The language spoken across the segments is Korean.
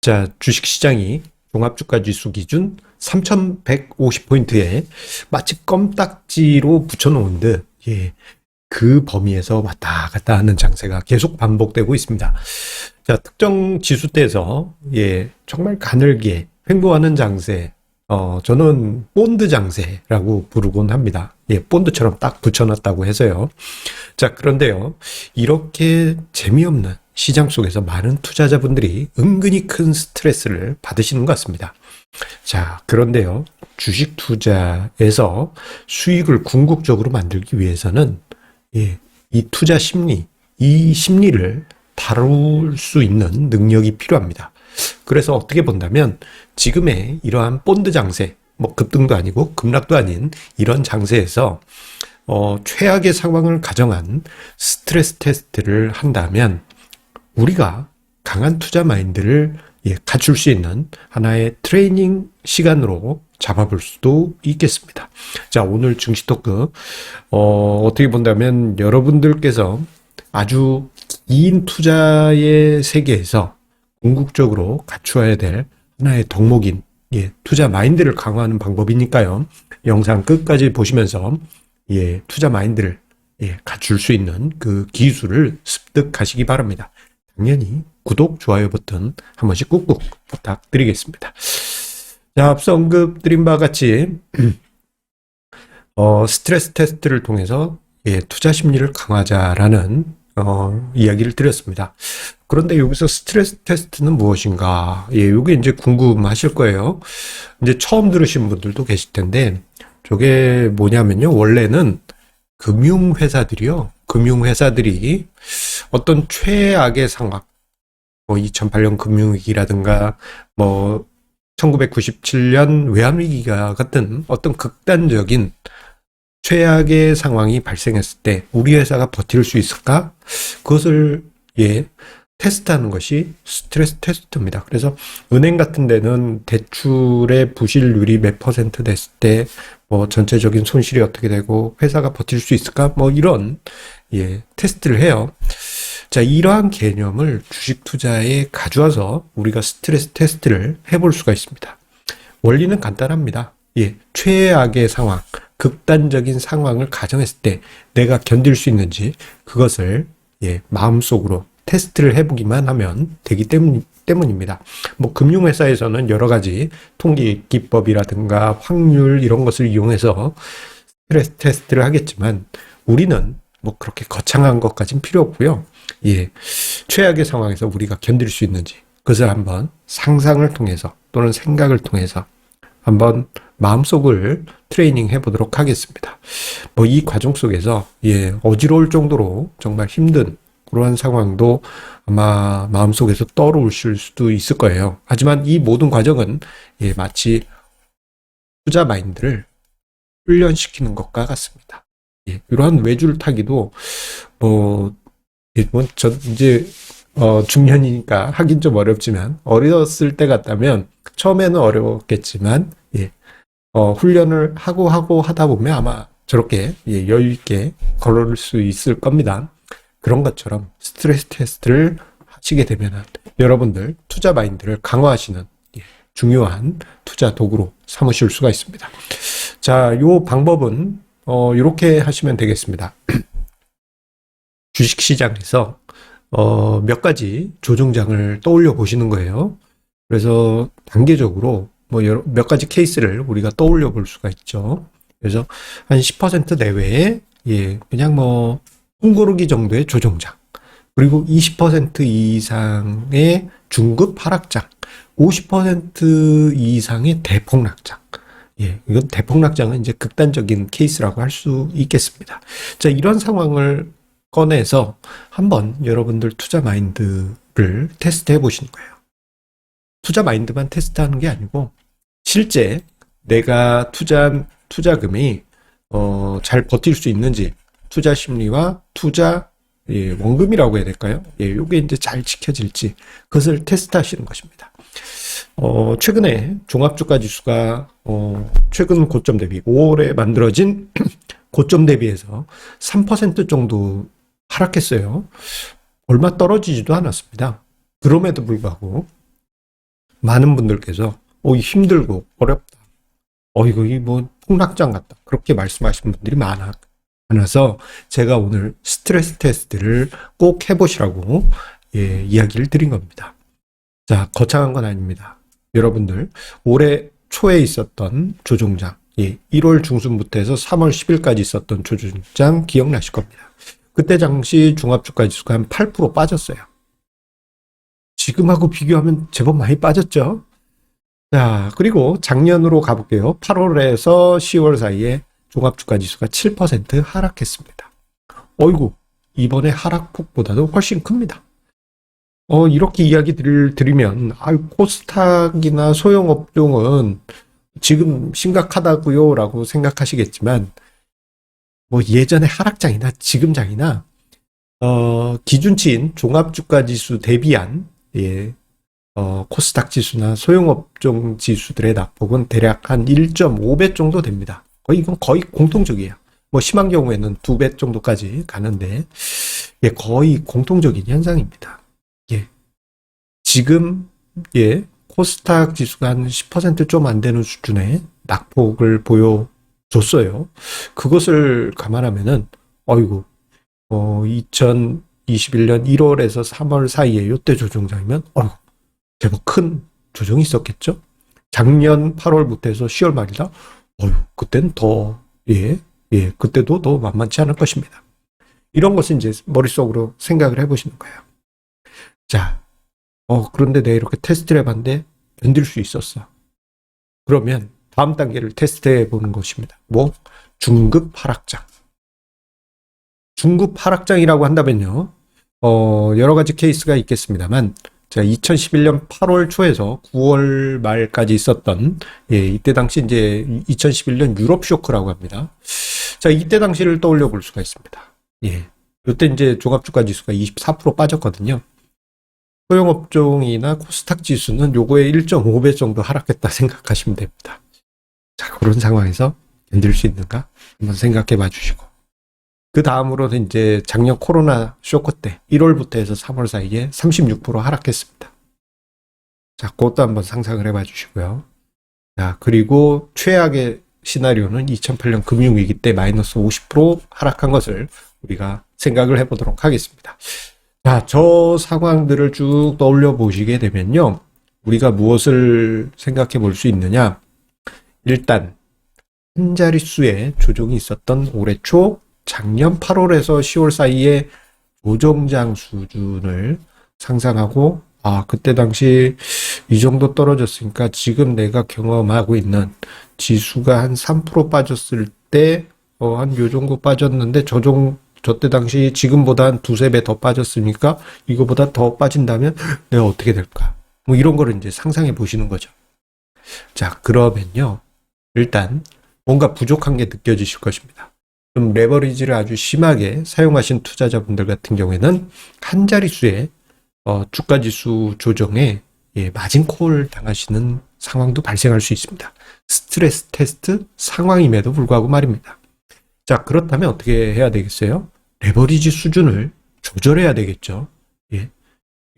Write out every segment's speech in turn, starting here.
자, 주식시장이 종합주가지수 기준 3,150포인트에 마치 껌딱지로 붙여놓은 듯, 그 범위에서 왔다 갔다 하는 장세가 계속 반복되고 있습니다. 자, 특정 지수대에서, 정말 가늘게 횡보하는 장세, 저는 본드 장세라고 부르곤 합니다. 본드처럼 딱 붙여놨다고 해서요. 자, 그런데요, 이렇게 재미없는 시장 속에서 많은 투자자분들이 은근히 큰 스트레스를 받으시는 것 같습니다. 자, 그런데요, 주식 투자에서 수익을 궁극적으로 만들기 위해서는 이 투자 심리, 이 심리를 다룰 수 있는 능력이 필요합니다. 그래서 어떻게 본다면 지금의 이러한 본드 장세, 뭐 급등도 아니고 급락도 아닌 이런 장세에서 최악의 상황을 가정한 스트레스 테스트를 한다면 우리가 강한 투자 마인드를 갖출 수 있는 하나의 트레이닝 시간으로 잡아볼 수도 있겠습니다. 자, 오늘 증시 토크 어떻게 본다면 여러분들께서 아주 긴 투자의 세계에서 궁극적으로 갖추어야 될 하나의 덕목인 투자 마인드를 강화하는 방법이니까요. 영상 끝까지 보시면서 투자 마인드를 갖출 수 있는 그 기술을 습득하시기 바랍니다. 당연히 구독, 좋아요 버튼 한 번씩 꾹꾹 부탁드리겠습니다. 자, 앞서 언급드린 바와 같이 스트레스 테스트를 통해서 투자 심리를 강화하자라는 이야기를 드렸습니다. 그런데 여기서 스트레스 테스트는 무엇인가? 이게 이제 궁금하실 거예요. 이제 처음 들으신 분들도 계실 텐데, 저게 뭐냐면요. 원래는 금융회사들이 어떤 최악의 상황, 뭐 2008년 금융위기라든가, 뭐 1997년 외환위기가 같은 어떤 극단적인 최악의 상황이 발생했을 때 우리 회사가 버틸 수 있을까? 그것을 테스트하는 것이 스트레스 테스트입니다. 그래서 은행 같은 데는 대출의 부실률이 몇 퍼센트 됐을 때 뭐 전체적인 손실이 어떻게 되고 회사가 버틸 수 있을까? 뭐 이런 테스트를 해요. 자, 이러한 개념을 주식 투자에 가져와서 우리가 스트레스 테스트를 해볼 수가 있습니다. 원리는 간단합니다. 최악의 상황, 극단적인 상황을 가정했을 때 내가 견딜 수 있는지 그것을 마음속으로 테스트를 해보기만 하면 되기 때문입니다. 뭐 금융회사에서는 여러 가지 통계 기법이라든가 확률 이런 것을 이용해서 스트레스 테스트를 하겠지만 우리는 뭐 그렇게 거창한 것까지는 필요 없고요. 최악의 상황에서 우리가 견딜 수 있는지 그것을 한번 상상을 통해서 또는 생각을 통해서 한번 마음속을 트레이닝 해보도록 하겠습니다. 뭐 이 과정 속에서 어지러울 정도로 정말 힘든 그러한 상황도 아마 마음속에서 떠오르실 수도 있을 거예요. 하지만 이 모든 과정은 마치 투자 마인드를 훈련시키는 것과 같습니다. 이러한 외줄 타기도 전 이제 중년이니까 하긴 좀 어렵지만 어렸을 때 같다면 처음에는 어려웠겠지만 훈련을 하고 하다 보면 아마 저렇게 여유 있게 걸을 수 있을 겁니다. 그런 것처럼 스트레스 테스트를 하시게 되면 여러분들 투자 마인드를 강화하시는 중요한 투자 도구로 삼으실 수가 있습니다. 자, 요 방법은 이렇게 하시면 되겠습니다. 주식시장에서 몇 가지 조정장을 떠올려 보시는 거예요. 그래서 단계적으로 뭐 몇 가지 케이스를 우리가 떠올려 볼 수가 있죠. 그래서 한 10% 내외에 그냥 뭐 숨고르기 정도의 조정장, 그리고 20% 이상의 중급 하락장, 50% 이상의 대폭락장. 이건 대폭락장은 이제 극단적인 케이스라고 할 수 있겠습니다. 자, 이런 상황을 꺼내서 한번 여러분들 투자 마인드를 테스트 해 보시는 거예요. 투자 마인드만 테스트하는 게 아니고 실제 내가 투자한 투자금이 잘 버틸 수 있는지 투자 심리와 투자 원금이라고 해야 될까요? 요게 이제 잘 지켜질지 그것을 테스트하시는 것입니다. 최근에 종합주가 지수가 최근 고점 대비 5월에 만들어진 고점 대비해서 3% 정도 하락했어요. 얼마 떨어지지도 않았습니다. 그럼에도 불구하고 많은 분들께서 힘들고 어렵다. 이거 뭐 폭락장 같다. 그렇게 말씀하시는 분들이 많아서 제가 오늘 스트레스 테스트를 꼭 해보시라고 이야기를 드린 겁니다. 자, 거창한 건 아닙니다. 여러분들 올해 초에 있었던 조종장, 1월 중순부터 해서 3월 10일까지 있었던 조종장 기억나실 겁니다. 그때 당시 종합주가지수가 한 8% 빠졌어요. 지금하고 비교하면 제법 많이 빠졌죠. 자, 그리고 작년으로 가볼게요. 8월에서 10월 사이에 종합주가지수가 7% 하락했습니다. 어이구, 이번에 하락폭보다도 훨씬 큽니다. 이렇게 이야기 드리면, 코스닥이나 소형업종은 지금 심각하다고요 라고 생각하시겠지만, 뭐 예전에 하락장이나 지금장이나, 기준치인 종합주가지수 대비한, 코스닥 지수나 소형업종 지수들의 낙폭은 대략 한 1.5배 정도 됩니다. 이건 거의 공통적이에요. 뭐 심한 경우에는 2배 정도까지 가는데, 거의 공통적인 현상입니다. 지금 코스닥 지수가 한 10% 좀 안 되는 수준의 낙폭을 보여줬어요. 그것을 감안하면은 2021년 1월에서 3월 사이에 이때 조정장이면 제법 큰 조정이 있었겠죠. 작년 8월부터 해서 10월 말이다. 그때는 더 그때도 더 만만치 않을 것입니다. 이런 것을 이제 머릿속으로 생각을 해보시는 거예요. 자, 그런데 내가 이렇게 테스트를 해봤는데 견딜 수 있었어. 그러면 다음 단계를 테스트해 보는 것입니다. 뭐? 중급 하락장. 중급 하락장이라고 한다면요. 여러 가지 케이스가 있겠습니다만, 제가 2011년 8월 초에서 9월 말까지 있었던, 이때 당시 이제 2011년 유럽 쇼크라고 합니다. 자, 이때 당시를 떠올려 볼 수가 있습니다. 이때 이제 종합주가 지수가 24% 빠졌거든요. 소형업종이나 코스닥 지수는 요거의 1.5배 정도 하락했다 생각하시면 됩니다. 자, 그런 상황에서 견딜 수 있는가? 한번 생각해 봐 주시고. 그 다음으로는 이제 작년 코로나 쇼크 때 1월부터 해서 3월 사이에 36% 하락했습니다. 자, 그것도 한번 상상을 해 봐 주시고요. 자, 그리고 최악의 시나리오는 2008년 금융위기 때 마이너스 50% 하락한 것을 우리가 생각을 해 보도록 하겠습니다. 자, 저 상황들을 쭉 떠올려 보시게 되면요. 우리가 무엇을 생각해 볼 수 있느냐? 일단, 한 자릿수의 조정이 있었던 올해 초, 작년 8월에서 10월 사이에 조정장 수준을 상상하고, 그때 당시 이 정도 떨어졌으니까 지금 내가 경험하고 있는 지수가 한 3% 빠졌을 때, 한 요 정도 빠졌는데, 저때 당시 지금보다 한 두세 배 더 빠졌으니까 이거보다 더 빠진다면 내가 어떻게 될까? 뭐 이런 거를 이제 상상해 보시는 거죠. 자, 그러면요. 일단 뭔가 부족한 게 느껴지실 것입니다. 좀 레버리지를 아주 심하게 사용하신 투자자분들 같은 경우에는 한 자릿수의 주가지수 조정에 마진콜 당하시는 상황도 발생할 수 있습니다. 스트레스 테스트 상황임에도 불구하고 말입니다. 자, 그렇다면 어떻게 해야 되겠어요? 레버리지 수준을 조절해야 되겠죠.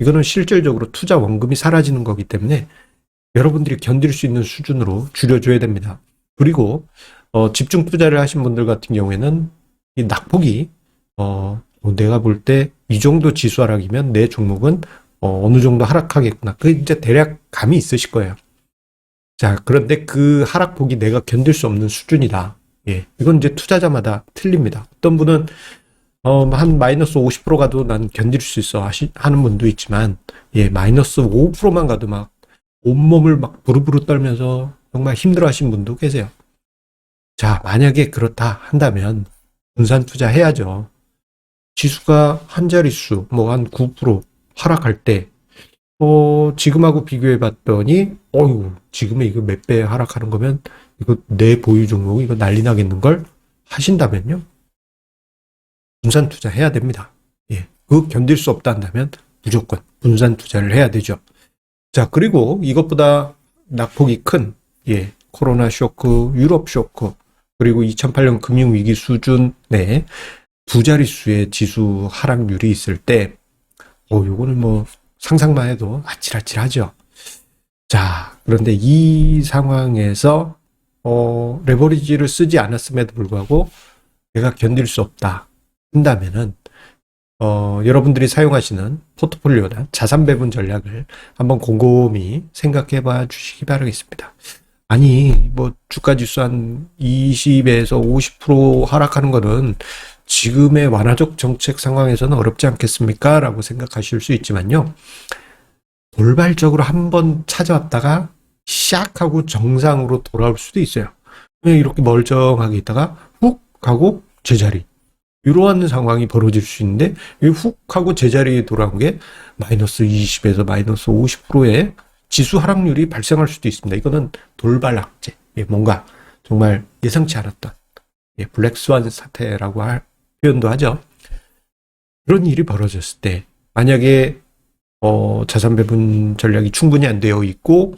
이거는 실질적으로 투자 원금이 사라지는 거기 때문에 여러분들이 견딜 수 있는 수준으로 줄여줘야 됩니다. 그리고 집중 투자를 하신 분들 같은 경우에는 이 낙폭이 내가 볼 때 이 정도 지수 하락이면 내 종목은 어느 정도 하락하겠구나. 그 이제 대략 감이 있으실 거예요. 자, 그런데 그 하락폭이 내가 견딜 수 없는 수준이다. 이건 이제 투자자마다 틀립니다. 어떤 분은 한 마이너스 50% 가도 난 견딜 수 있어 하는 분도 있지만, 마이너스 5%만 가도 막 온몸을 막 부르부르 떨면서 정말 힘들어 하신 분도 계세요. 자, 만약에 그렇다 한다면 분산 투자 해야죠. 지수가 한 자릿수, 뭐 한 9% 하락할 때, 지금하고 비교해 봤더니, 지금에 이거 몇 배 하락하는 거면, 이거 내 보유 종목, 이거 난리 나겠는걸? 하신다면요. 분산 투자 해야 됩니다. 그거 견딜 수 없다 한다면 무조건 분산 투자를 해야 되죠. 자, 그리고 이것보다 낙폭이 큰, 코로나 쇼크, 유럽 쇼크, 그리고 2008년 금융위기 수준의 두 자릿수의 지수 하락률이 있을 때, 요거는 뭐 상상만 해도 아찔아찔하죠. 자, 그런데 이 상황에서 레버리지를 쓰지 않았음에도 불구하고 내가 견딜 수 없다 한다면은 여러분들이 사용하시는 포트폴리오나 자산 배분 전략을 한번 곰곰이 생각해 봐 주시기 바라겠습니다. 아니, 뭐 주가 지수 한 20에서 50% 하락하는 거는 지금의 완화적 정책 상황에서는 어렵지 않겠습니까? 라고 생각하실 수 있지만요. 돌발적으로 한번 찾아왔다가 샥 하고 정상으로 돌아올 수도 있어요. 그냥 이렇게 멀쩡하게 있다가 훅 하고 제자리. 이러한 상황이 벌어질 수 있는데 훅 하고 제자리에 돌아온 게 마이너스 20에서 마이너스 50%의 지수 하락률이 발생할 수도 있습니다. 이거는 돌발 악재. 뭔가 정말 예상치 않았던 블랙스완 사태라고 할 표현도 하죠. 그런 일이 벌어졌을 때 만약에 자산 배분 전략이 충분히 안 되어 있고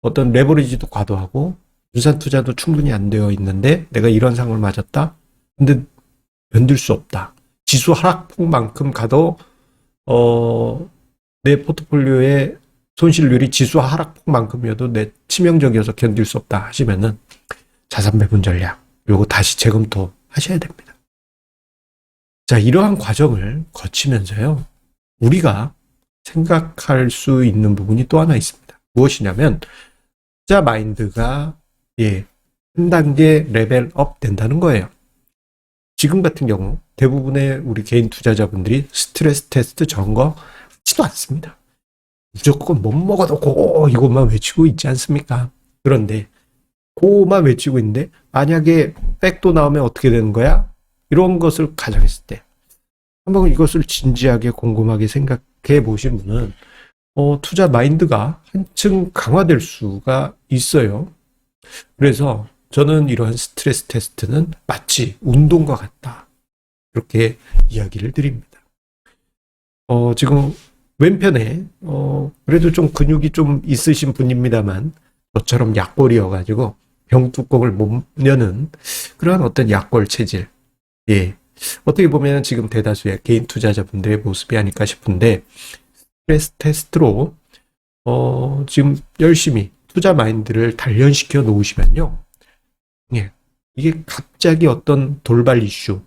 어떤 레버리지도 과도하고 분산 투자도 충분히 안 되어 있는데 내가 이런 상황을 맞았다. 근데 견딜 수 없다. 지수 하락폭만큼 가도 내 포트폴리오의 손실률이 지수 하락폭만큼이어도 내 치명적이어서 견딜 수 없다 하시면은 자산 배분 전략 요거 다시 재검토 하셔야 됩니다. 자, 이러한 과정을 거치면서요. 우리가 생각할 수 있는 부분이 또 하나 있습니다. 무엇이냐면 투자 마인드가 한 단계 레벨업 된다는 거예요. 지금 같은 경우 대부분의 우리 개인 투자자분들이 스트레스 테스트 점거 하지도 않습니다. 무조건 못 먹어도 고 이것만 외치고 있지 않습니까? 그런데 고만 외치고 있는데 만약에 백도 나오면 어떻게 되는 거야? 이런 것을 가정했을 때 한번 이것을 진지하게 곰곰하게 생각해 보신 분은 투자 마인드가 한층 강화될 수가 있어요. 그래서 저는 이러한 스트레스 테스트는 마치 운동과 같다. 이렇게 이야기를 드립니다. 지금 왼편에 그래도 좀 근육이 좀 있으신 분입니다만 저처럼 약골이어가지고 병뚜껑을 못 여는 그러한 어떤 약골 체질. 어떻게 보면 지금 대다수의 개인 투자자분들의 모습이 아닐까 싶은데 스트레스 테스트로 지금 열심히 투자 마인드를 단련시켜 놓으시면요. 이게 갑자기 어떤 돌발 이슈,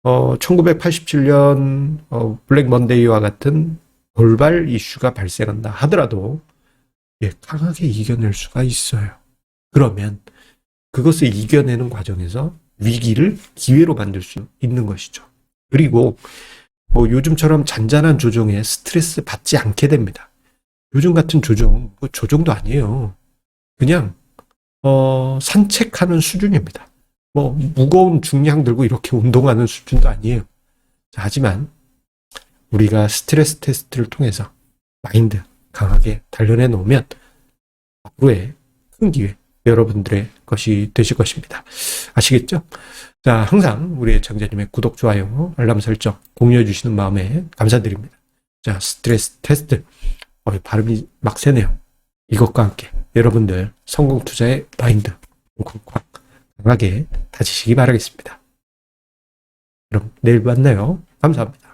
1987년 블랙 먼데이와 같은 돌발 이슈가 발생한다 하더라도 강하게 이겨낼 수가 있어요. 그러면 그것을 이겨내는 과정에서 위기를 기회로 만들 수 있는 것이죠. 그리고 요즘처럼 잔잔한 조정에 스트레스 받지 않게 됩니다. 요즘 같은 조정, 조정도 아니에요. 그냥 산책하는 수준입니다. 무거운 중량 들고 이렇게 운동하는 수준도 아니에요. 하지만 우리가 스트레스 테스트를 통해서 마인드 강하게 단련해 놓으면 앞으로의 큰 기회 여러분들의 것이 되실 것입니다. 아시겠죠? 자, 항상 우리 애청자님의 구독, 좋아요, 알람 설정 공유해 주시는 마음에 감사드립니다. 자, 스트레스 테스트 발음이 막 새네요. 이것과 함께 여러분들 성공 투자의 마인드 콱콱 강하게 다지시기 바라겠습니다. 그럼 내일 만나요. 감사합니다.